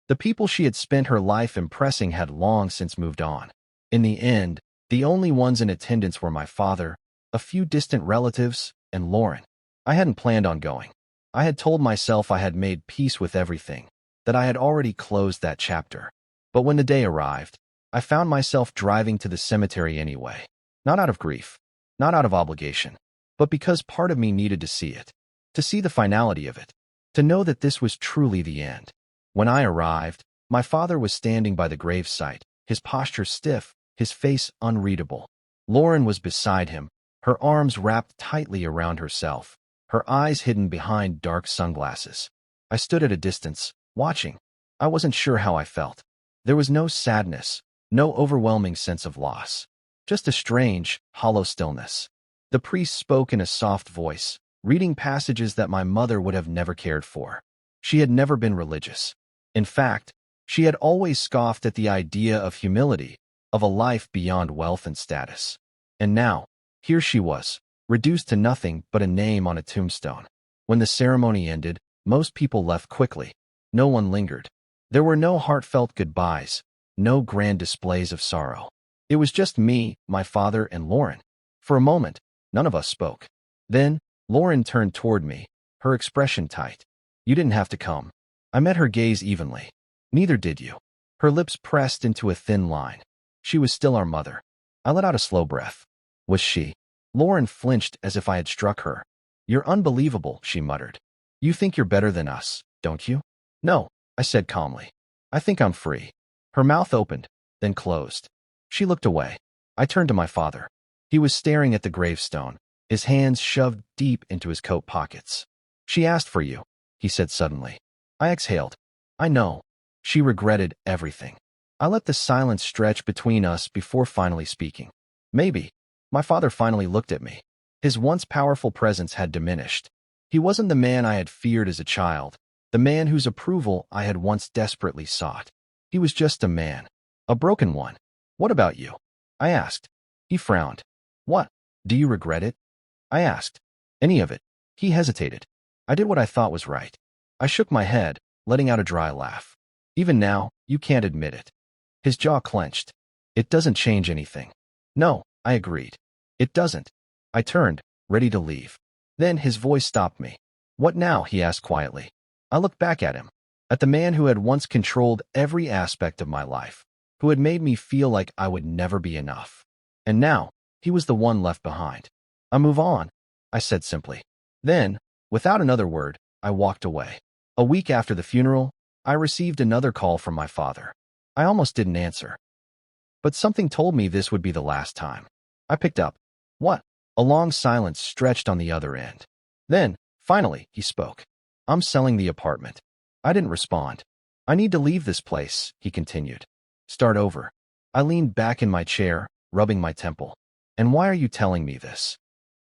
Speaker 1: The people she had spent her life impressing had long since moved on. In the end, the only ones in attendance were my father, a few distant relatives, and Lauren. I hadn't planned on going. I had told myself I had made peace with everything, that I had already closed that chapter. But when the day arrived, I found myself driving to the cemetery anyway. Not out of grief, not out of obligation, but because part of me needed to see it, to see the finality of it, to know that this was truly the end. When I arrived, my father was standing by the gravesite, his posture stiff, his face unreadable. Lauren was beside him, her arms wrapped tightly around herself, her eyes hidden behind dark sunglasses. I stood at a distance, watching. I wasn't sure how I felt. There was no sadness, no overwhelming sense of loss, just a strange, hollow stillness. The priest spoke in a soft voice, reading passages that my mother would have never cared for. She had never been religious. In fact, she had always scoffed at the idea of humility, of a life beyond wealth and status. And now, here she was, reduced to nothing but a name on a tombstone. When the ceremony ended, most people left quickly. No one lingered. There were no heartfelt goodbyes, no grand displays of sorrow. It was just me, my father, and Lauren. For a moment, none of us spoke. Then, Lauren turned toward me, her expression tight. You didn't have to come. I met her gaze evenly. Neither did you. Her lips pressed into a thin line. She was still our mother. I let out a slow breath. Was she? Lauren flinched as if I had struck her. You're unbelievable, she muttered. You think you're better than us, don't you? No, I said calmly. I think I'm free. Her mouth opened, then closed. She looked away. I turned to my father. He was staring at the gravestone, his hands shoved deep into his coat pockets. She asked for you, he said suddenly. I exhaled. I know. She regretted everything. I let the silence stretch between us before finally speaking. Maybe. My father finally looked at me. His once powerful presence had diminished. He wasn't the man I had feared as a child, the man whose approval I had once desperately sought. He was just a man. A broken one. What about you? I asked. He frowned. What? Do you regret it? I asked. Any of it. He hesitated. I did what I thought was right. I shook my head, letting out a dry laugh. Even now, you can't admit it. His jaw clenched. It doesn't change anything. No, I agreed. It doesn't. I turned, ready to leave. Then his voice stopped me. What now? He asked quietly. I looked back at him, at the man who had once controlled every aspect of my life, who had made me feel like I would never be enough. And now, he was the one left behind. I move on, I said simply. Then, without another word, I walked away. A week after the funeral, I received another call from my father. I almost didn't answer. But something told me this would be the last time. I picked up. What? A long silence stretched on the other end. Then, finally, he spoke. I'm selling the apartment. I didn't respond. I need to leave this place, he continued. Start over. I leaned back in my chair, rubbing my temple. And why are you telling me this?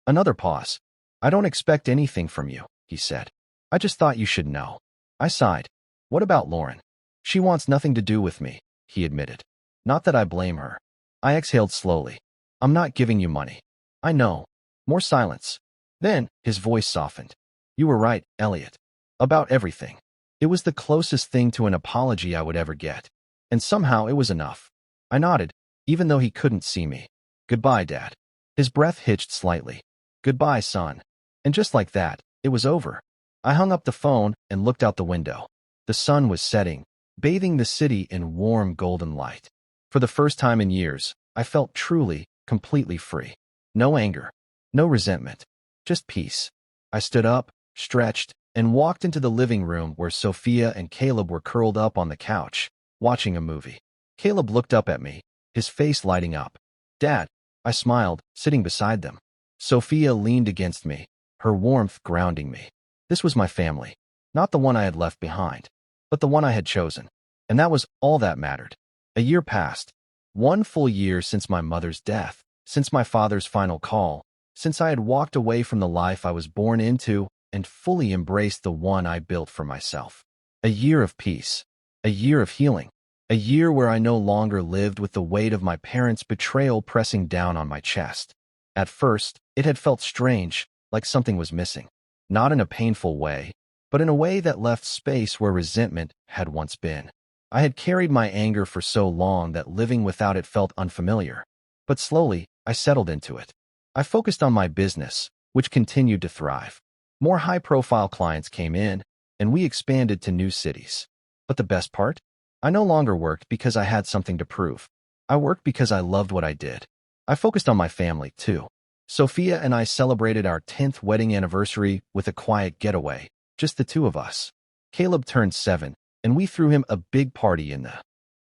Speaker 1: Another pause. I don't expect anything from you, he said. I just thought you should know. I sighed. What about Lauren? She wants nothing to do with me, he admitted. Not that I blame her. I exhaled slowly. I'm not giving you money. I know. More silence. Then, his voice softened. You were right, Elliot. About everything. It was the closest thing to an apology I would ever get. And somehow it was enough. I nodded, even though he couldn't see me. Goodbye, Dad. His breath hitched slightly. Goodbye, son. And just like that, it was over. I hung up the phone and looked out the window. The sun was setting, bathing the city in warm golden light. For the first time in years, I felt truly, completely free. No anger, no resentment, just peace. I stood up, stretched, and walked into the living room where Sophia and Caleb were curled up on the couch, watching a movie. Caleb looked up at me, his face lighting up. Dad, I smiled, sitting beside them. Sophia leaned against me, her warmth grounding me. This was my family, not the one I had left behind, but the one I had chosen. And that was all that mattered. A year passed. 1 full year since my mother's death, since my father's final call, since I had walked away from the life I was born into and fully embraced the one I built for myself. A year of peace, a year of healing, a year where I no longer lived with the weight of my parents' betrayal pressing down on my chest. At first, it had felt strange, like something was missing. Not in a painful way, but in a way that left space where resentment had once been. I had carried my anger for so long that living without it felt unfamiliar. But slowly, I settled into it. I focused on my business, which continued to thrive. More high-profile clients came in, and we expanded to new cities. But the best part? I no longer worked because I had something to prove. I worked because I loved what I did. I focused on my family, too. Sophia and I celebrated our 10th wedding anniversary with a quiet getaway, just the two of us. Caleb turned 7, and we threw him a big party in the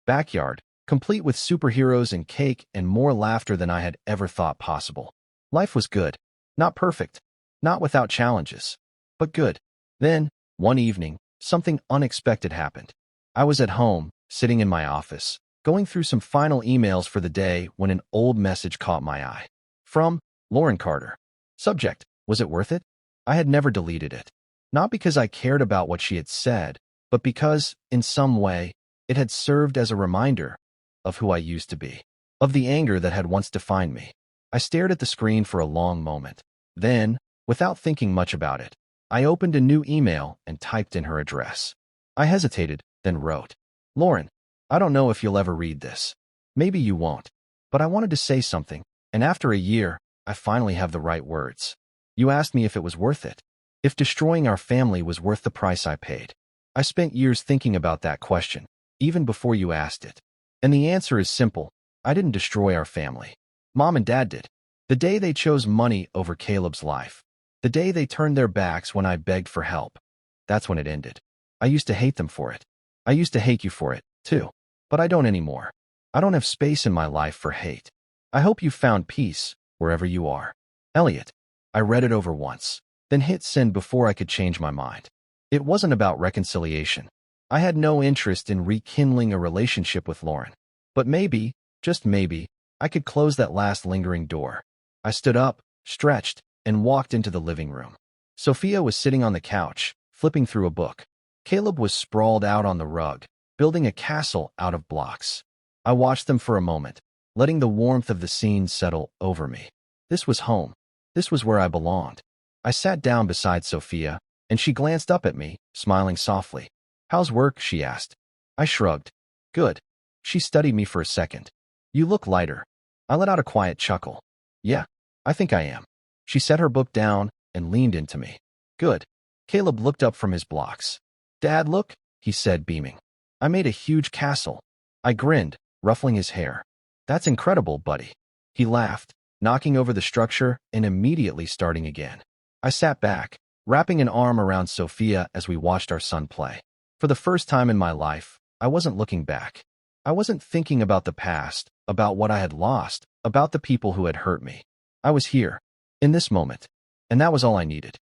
Speaker 1: backyard, complete with superheroes and cake and more laughter than I had ever thought possible. Life was good. Not perfect. Not without challenges. But good. Then, one evening, something unexpected happened. I was at home, sitting in my office, going through some final emails for the day when an old message caught my eye. From Lauren Carter. Subject, was it worth it? I had never deleted it. Not because I cared about what she had said, but because, in some way, it had served as a reminder of who I used to be, of the anger that had once defined me. I stared at the screen for a long moment. Then, without thinking much about it, I opened a new email and typed in her address. I hesitated, then wrote, Lauren, I don't know if you'll ever read this. Maybe you won't. But I wanted to say something, and after a year, I finally have the right words. You asked me if it was worth it. If destroying our family was worth the price I paid. I spent years thinking about that question, even before you asked it. And the answer is simple. I didn't destroy our family. Mom and Dad did. The day they chose money over Caleb's life. The day they turned their backs when I begged for help. That's when it ended. I used to hate them for it. I used to hate you for it, too. But I don't anymore. I don't have space in my life for hate. I hope you found peace, wherever you are. Elliot. I read it over once, then hit send before I could change my mind. It wasn't about reconciliation. I had no interest in rekindling a relationship with Lauren. But maybe, just maybe, I could close that last lingering door. I stood up, stretched, and walked into the living room. Sophia was sitting on the couch, flipping through a book. Caleb was sprawled out on the rug, building a castle out of blocks. I watched them for a moment, letting the warmth of the scene settle over me. This was home. This was where I belonged. I sat down beside Sophia, and she glanced up at me, smiling softly. "How's work?" she asked. I shrugged. "Good." She studied me for a second. "You look lighter." I let out a quiet chuckle. "Yeah, I think I am." She set her book down and leaned into me. "Good." Caleb looked up from his blocks. "Dad, look," he said, beaming. "I made a huge castle." I grinned, ruffling his hair. "That's incredible, buddy." He laughed, knocking over the structure and immediately starting again. I sat back, wrapping an arm around Sophia as we watched our son play. For the first time in my life, I wasn't looking back. I wasn't thinking about the past, about what I had lost, about the people who had hurt me. I was here, in this moment, and that was all I needed.